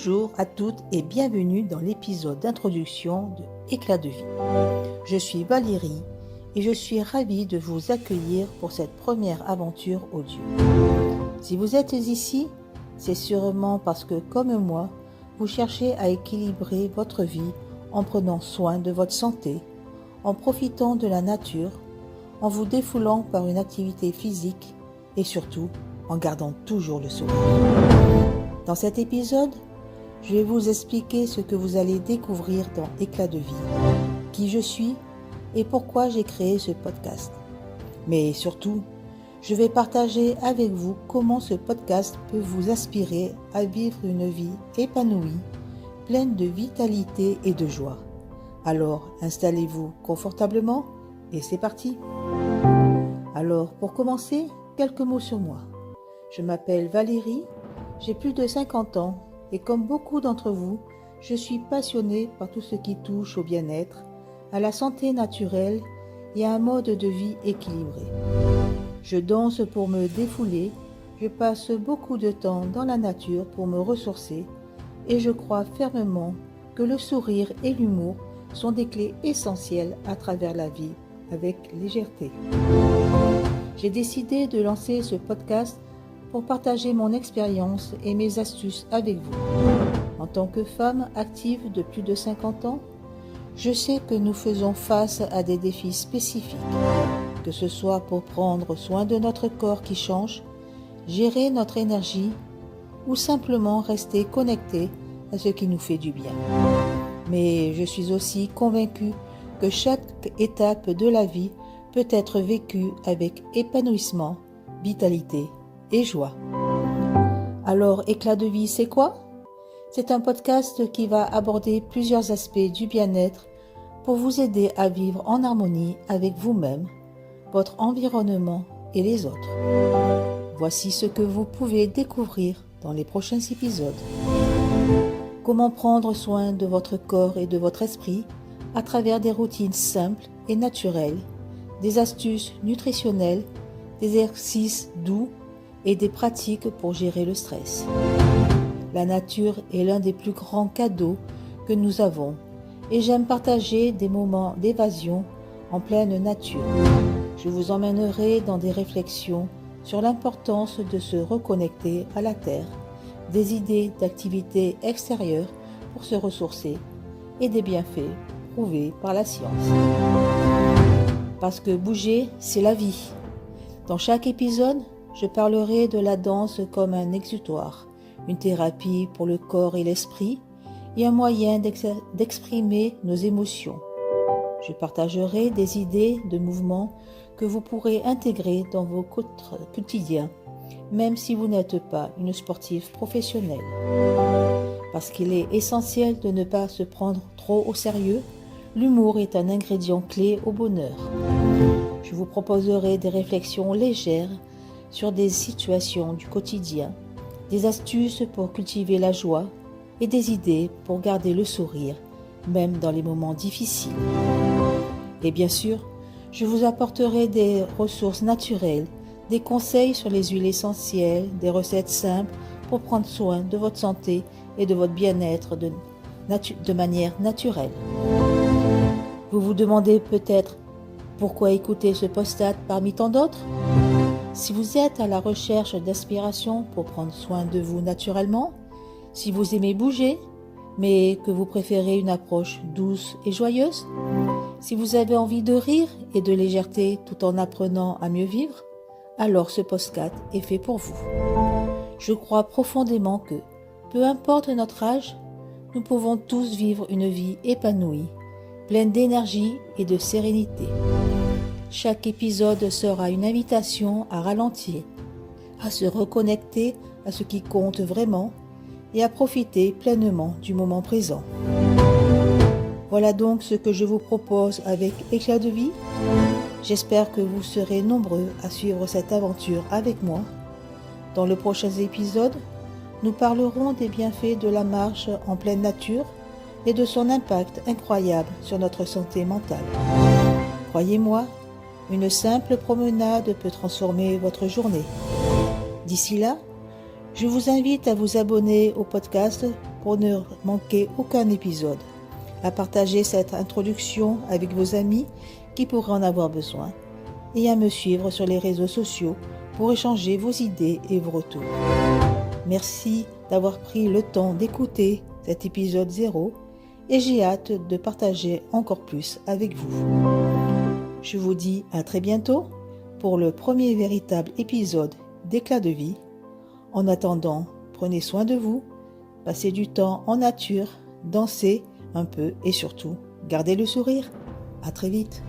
Bonjour à toutes et bienvenue dans l'épisode d'introduction de Éclat de vie. Je suis Valérie et je suis ravie de vous accueillir pour cette première aventure audio. Si vous êtes ici, c'est sûrement parce que, comme moi, vous cherchez à équilibrer votre vie en prenant soin de votre santé, en profitant de la nature, en vous défoulant par une activité physique et surtout en gardant toujours le sourire. Dans cet épisode, je vais vous expliquer ce que vous allez découvrir dans Éclat de vie, qui je suis et pourquoi j'ai créé ce podcast. Mais surtout, je vais partager avec vous comment ce podcast peut vous inspirer à vivre une vie épanouie, pleine de vitalité et de joie. Alors, installez-vous confortablement et c'est parti. Alors, pour commencer, quelques mots sur moi. Je m'appelle Valérie, j'ai plus de 50 ans et comme beaucoup d'entre vous, je suis passionnée par tout ce qui touche au bien-être, à la santé naturelle et à un mode de vie équilibré. Je danse pour me défouler, je passe beaucoup de temps dans la nature pour me ressourcer et je crois fermement que le sourire et l'humour sont des clés essentielles à travers la vie avec légèreté. J'ai décidé de lancer ce podcast pour partager mon expérience et mes astuces avec vous. En tant que femme active de plus de 50 ans, je sais que nous faisons face à des défis spécifiques, que ce soit pour prendre soin de notre corps qui change, gérer notre énergie ou simplement rester connecté à ce qui nous fait du bien. Mais je suis aussi convaincue que chaque étape de la vie peut être vécue avec épanouissement, vitalité et joie. Alors, Éclat de vie, c'est quoi? C'est un podcast qui va aborder plusieurs aspects du bien-être pour vous aider à vivre en harmonie avec vous-même, votre environnement et les autres. Voici ce que vous pouvez découvrir dans les prochains épisodes. Comment prendre soin de votre corps et de votre esprit à travers des routines simples et naturelles, des astuces nutritionnelles, des exercices doux et des pratiques pour gérer le stress. La nature est l'un des plus grands cadeaux que nous avons et j'aime partager des moments d'évasion en pleine nature. Je vous emmènerai dans des réflexions sur l'importance de se reconnecter à la terre, des idées d'activités extérieures pour se ressourcer et des bienfaits prouvés par la science. Parce que bouger, c'est la vie. Dans chaque épisode, je parlerai de la danse comme un exutoire, une thérapie pour le corps et l'esprit et un moyen d'exprimer nos émotions. Je partagerai des idées de mouvements que vous pourrez intégrer dans vos quotidiens, même si vous n'êtes pas une sportive professionnelle. Parce qu'il est essentiel de ne pas se prendre trop au sérieux, l'humour est un ingrédient clé au bonheur. Je vous proposerai des réflexions légères sur des situations du quotidien, des astuces pour cultiver la joie et des idées pour garder le sourire, même dans les moments difficiles. Et bien sûr, je vous apporterai des ressources naturelles, des conseils sur les huiles essentielles, des recettes simples pour prendre soin de votre santé et de votre bien-être de manière naturelle. Vous vous demandez peut-être pourquoi écouter ce podcast parmi tant d'autres? Si vous êtes à la recherche d'inspiration pour prendre soin de vous naturellement, si vous aimez bouger, mais que vous préférez une approche douce et joyeuse, si vous avez envie de rire et de légèreté tout en apprenant à mieux vivre, alors ce podcast est fait pour vous. Je crois profondément que, peu importe notre âge, nous pouvons tous vivre une vie épanouie, pleine d'énergie et de sérénité. Chaque épisode sera une invitation à ralentir, à se reconnecter à ce qui compte vraiment et à profiter pleinement du moment présent. Voilà donc ce que je vous propose avec Éclat de vie. J'espère que vous serez nombreux à suivre cette aventure avec moi. Dans le prochain épisode, nous parlerons des bienfaits de la marche en pleine nature et de son impact incroyable sur notre santé mentale. Croyez-moi, une simple promenade peut transformer votre journée. D'ici là, je vous invite à vous abonner au podcast pour ne manquer aucun épisode, à partager cette introduction avec vos amis qui pourraient en avoir besoin et à me suivre sur les réseaux sociaux pour échanger vos idées et vos retours. Merci d'avoir pris le temps d'écouter cet épisode 0 et j'ai hâte de partager encore plus avec vous. Je vous dis à très bientôt pour le premier véritable épisode d'Éclat de vie. En attendant, prenez soin de vous, passez du temps en nature, dansez un peu et surtout, gardez le sourire. À très vite.